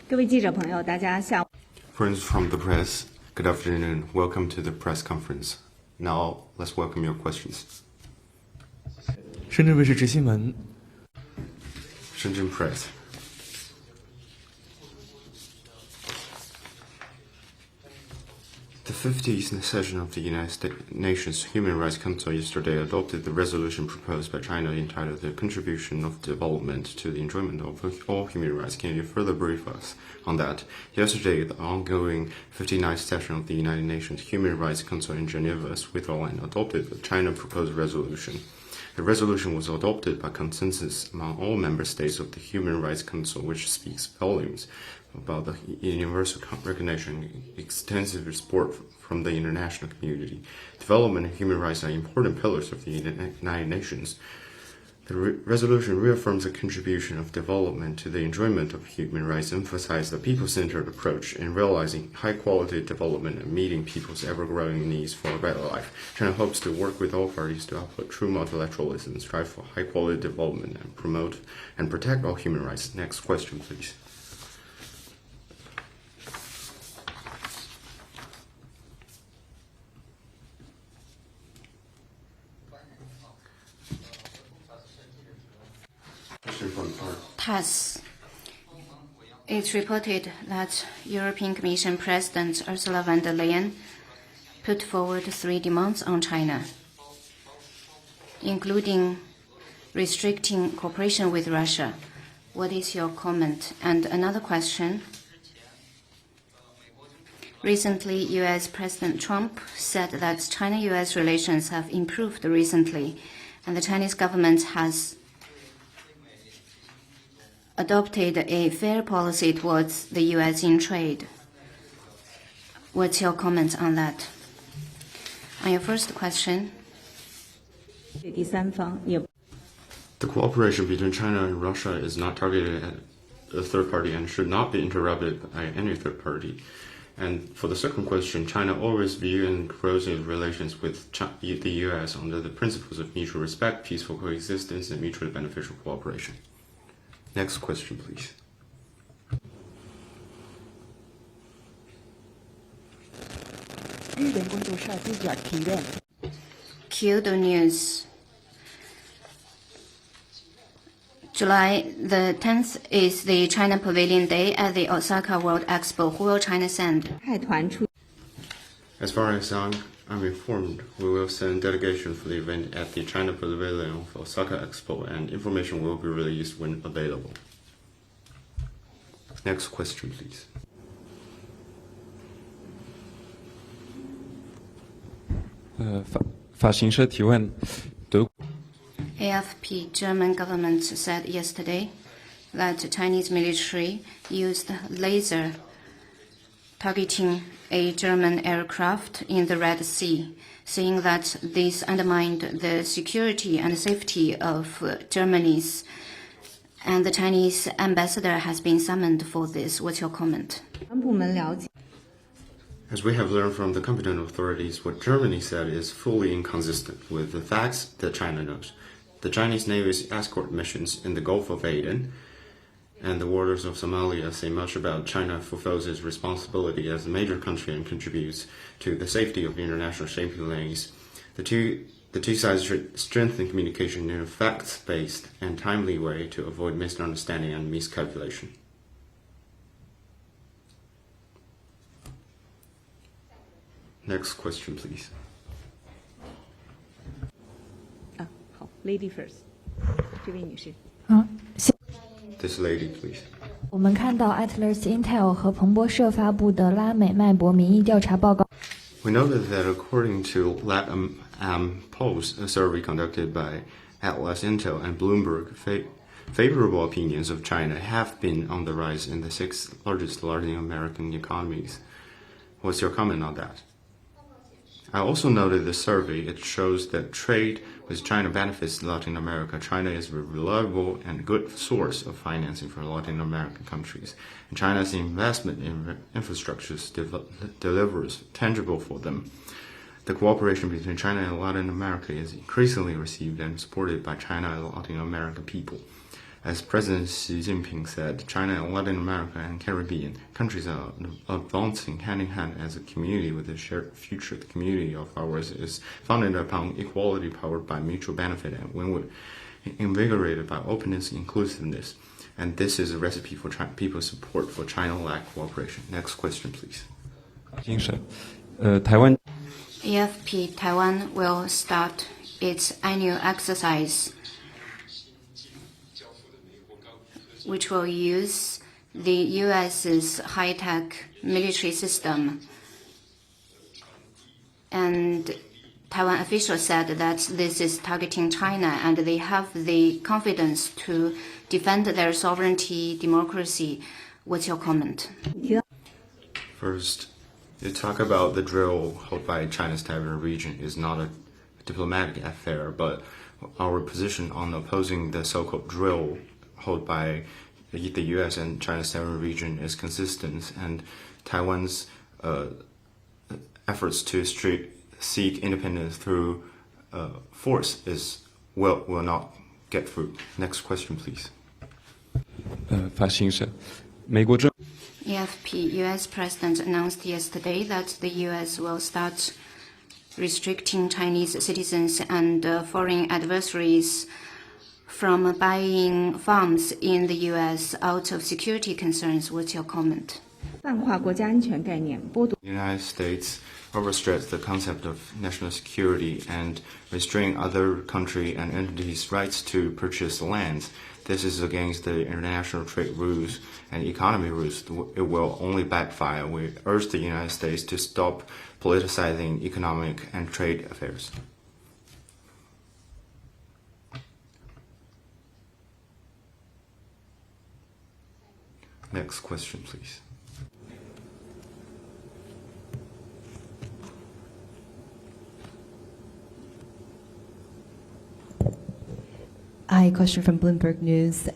各位记者朋友，大家下午。Friends from the press, good afternoon. Welcome to the press conference. Now, let's welcome your questions. 深圳卫视执新闻。Shenzhen Press. The 50th session of the United Nations Human Rights Council yesterday adopted the resolution proposed by China entitled The Contribution of Development to the Enjoyment of All Human Rights. Can you further brief us on that? Yesterday, the ongoing 59th session of the United Nations Human Rights Council in Geneva, Switzerland, adopted the China proposed resolution. The resolution was adopted by consensus among all member states of the Human Rights Council, which speaks volumes about the universal recognition and extensive support from the international community. Development and human rights are important pillars of the United Nations. The resolution reaffirms the contribution of development to the enjoyment of human rights, emphasizes the people-centered approach in realizing high-quality development and meeting people's ever-growing needs for a better life. China hopes to work with all parties to uphold true multilateralism, strive for high-quality development, and promote and protect all human rights. Next question, please. TASS. It's reported that European Commission President Ursula von der Leyen put forward 3 demands on China, including restricting cooperation with Russia. What is your comment? And another question. Recently, U.S. President Trump said that China-U.S. relations have improved recently, and the Chinese government has adopted a fair policy towards the U.S. in trade. What's your comment on that? On your first question, the cooperation between China and Russia is not targeted at a third party and should not be interrupted by any third party. And for the second question, China always views and grows its relations with the U.S. under the principles of mutual respect, peaceful coexistence, and mutually beneficial cooperation. Next question, please. Kyoto News. July the 10th is the China Pavilion Day at the Osaka World Expo. Who will China send? As far as I'm informed, we will send delegation for the event at the China Pavilion of Osaka Expo, and information will be released when available. Next question, please. AFP German government said yesterday that Chinese military used laser targeting a German aircraft in the Red Sea, saying that this undermined the security and safety of Germany's, and the Chinese ambassador has been summoned for this. What's your comment? As we have learned from the competent authorities, what Germany said is fully inconsistent with the facts that China knows. The Chinese Navy's escort missions in the Gulf of Aden and the waters of Somalia say much about China fulfills its responsibility as a major country and contributes to the safety of international shipping lanes. The two sides should strengthen communication in a facts-based and timely way to avoid misunderstanding and miscalculation. Next question, please. Lady first. 这位女士。This lady, please. 我们看到 Atlas Intel 和彭博社发布的拉美脉搏民意调查报告。We noted that according to LATAM Pulse, a survey conducted by Atlas Intel and Bloomberg, favorable opinions of China have been on the rise in the 6 largest Latin American economies. What's your comment on that? I also noted the survey. It shows that trade with China benefits Latin America. China is a reliable and good source of financing for Latin American countries. And China's investment in infrastructures delivers tangible for them. The cooperation between China and Latin America is increasingly received and supported by China and Latin American people. As President Xi Jinping said, China and Latin America and Caribbean countries are advancing hand in hand as a community with a shared future. The community of ours is founded upon equality powered by mutual benefit and when we're invigorated by openness and inclusiveness. And this is a recipe for people's support for China-like cooperation. Next question, please. 精神，台湾 AFP Taiwan will start its annual exercise, which will use the US's high-tech military system. And Taiwan officials said that this is targeting China and they have the confidence to defend their sovereignty, democracy. What's your comment? First, you talk about the drill held by China's Taiwan region is not a diplomatic affair, but our position on opposing the so-called drill held by the U.S. and China's Taiwan region is consistent, and Taiwan's efforts to seek independence through force will not get through. Next question, please. 发行社，美国政 AFP U.S. President announced yesterday that the U.S. will start restricting Chinese citizens and foreign adversaries from buying farms in the U.S. out of security concerns. What's your comment? 泛化国家安全概念，剥夺 The United States overstretched the concept of national security and restrain other country and entities' rights to purchase lands. This is against the international trade rules and economy rules. It will only backfire. We urge the United States to stop politicizing economic and trade affairs. Next question, please. Hi, question from Bloomberg News.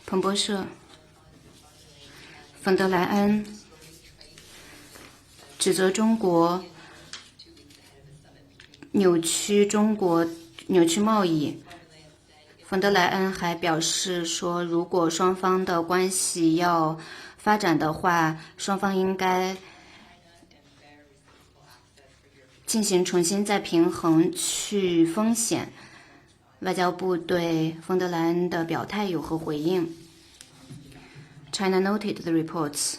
彭博社，冯德莱恩指责中国扭曲贸易。冯德莱恩还表示说，如果双方的关系要发展的话，双方应该进行重新再平衡，去风险。外交部对冯德莱恩的表态有何回应？ China noted the reports.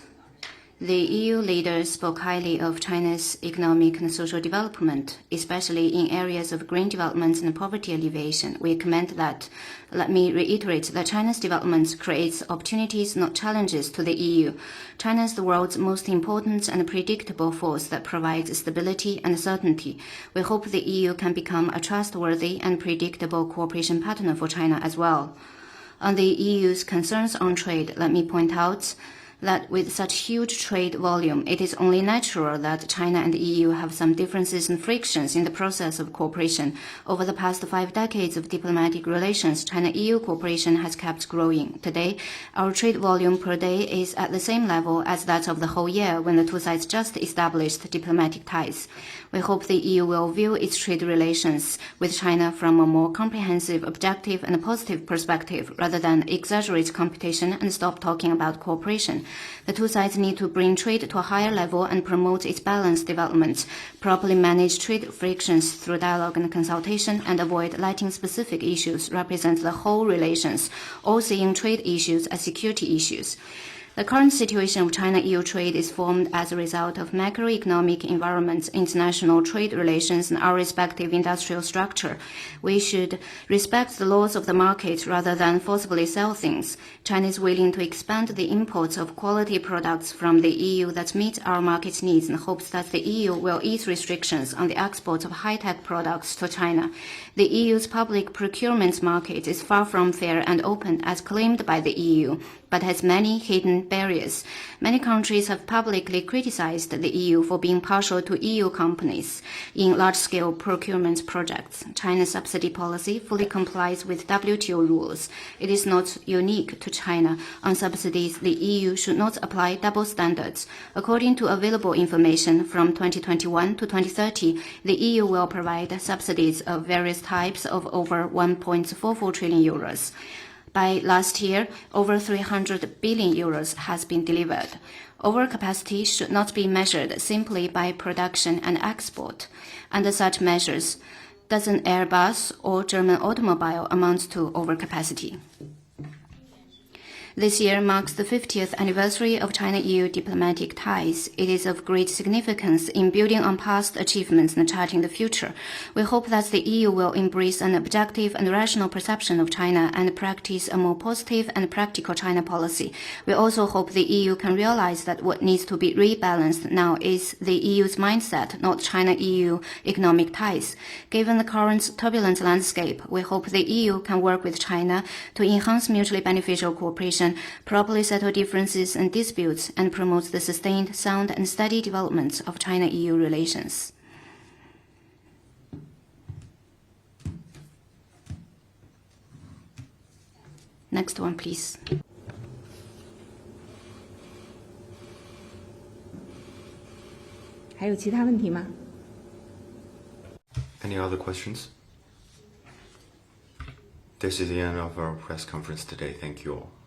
The EU leaders spoke highly of China's economic and social development, especially in areas of green development and poverty alleviation. We commend that. Let me reiterate that China's development creates opportunities, not challenges, to the EU. China is the world's most important and predictable force that provides stability and certainty. We hope the EU can become a trustworthy and predictable cooperation partner for China as well. On the EU's concerns on trade, let me point out that with such huge trade volume, it is only natural that China and the EU have some differences and frictions in the process of cooperation. Over the past 5 decades of diplomatic relations, China-EU cooperation has kept growing. Today, our trade volume per day is at the same level as that of the whole year when the two sides just established diplomatic ties. We hope the EU will view its trade relations with China from a more comprehensive, objective, and positive perspective, rather than exaggerate competition and stop talking about cooperation. The two sides need to bring trade to a higher level and promote its balanced development, properly manage trade frictions through dialogue and consultation, and avoid letting specific issues represent the whole relations, or seeing trade issues as security issues. The current situation of China-EU trade is formed as a result of macroeconomic environment, international trade relations, and our respective industrial structure. We should respect the laws of the market rather than forcibly sell things. China is willing to expand the imports of quality products from the EU that meet our market needs and hopes that the EU will ease restrictions on the export of high-tech products to China. The EU's public procurement market is far from fair and open as claimed by the EU, but has many hidden barriers. Many countries have publicly criticized the EU for being partial to EU companies in large-scale procurement projects. China's subsidy policy fully complies with WTO rules. It is not unique to China. On subsidies, the EU should not apply double standards. According to available information, from 2021 to 2030, the EU will provide subsidies of various types of over 1.44 trillion euros. By last year, over 300 billion euros has been delivered. Overcapacity should not be measured simply by production and export. Under such measures, doesn't Airbus or German automobile amount to overcapacity? This year marks the 50th anniversary of China-EU diplomatic ties. It is of great significance in building on past achievements and charting the future. We hope that the EU will embrace an objective and rational perception of China and practice a more positive and practical China policy. We also hope the EU can realize that what needs to be rebalanced now is the EU's mindset, not China-EU economic ties. Given the current turbulent landscape, we hope the EU can work with China to enhance mutually beneficial cooperation, properly settle differences and disputes, and promote the sustained, sound, and steady development of China-EU relations. Next one, please.还有其他问题吗？ Any other questions? This is the end of our press conference today. Thank you all.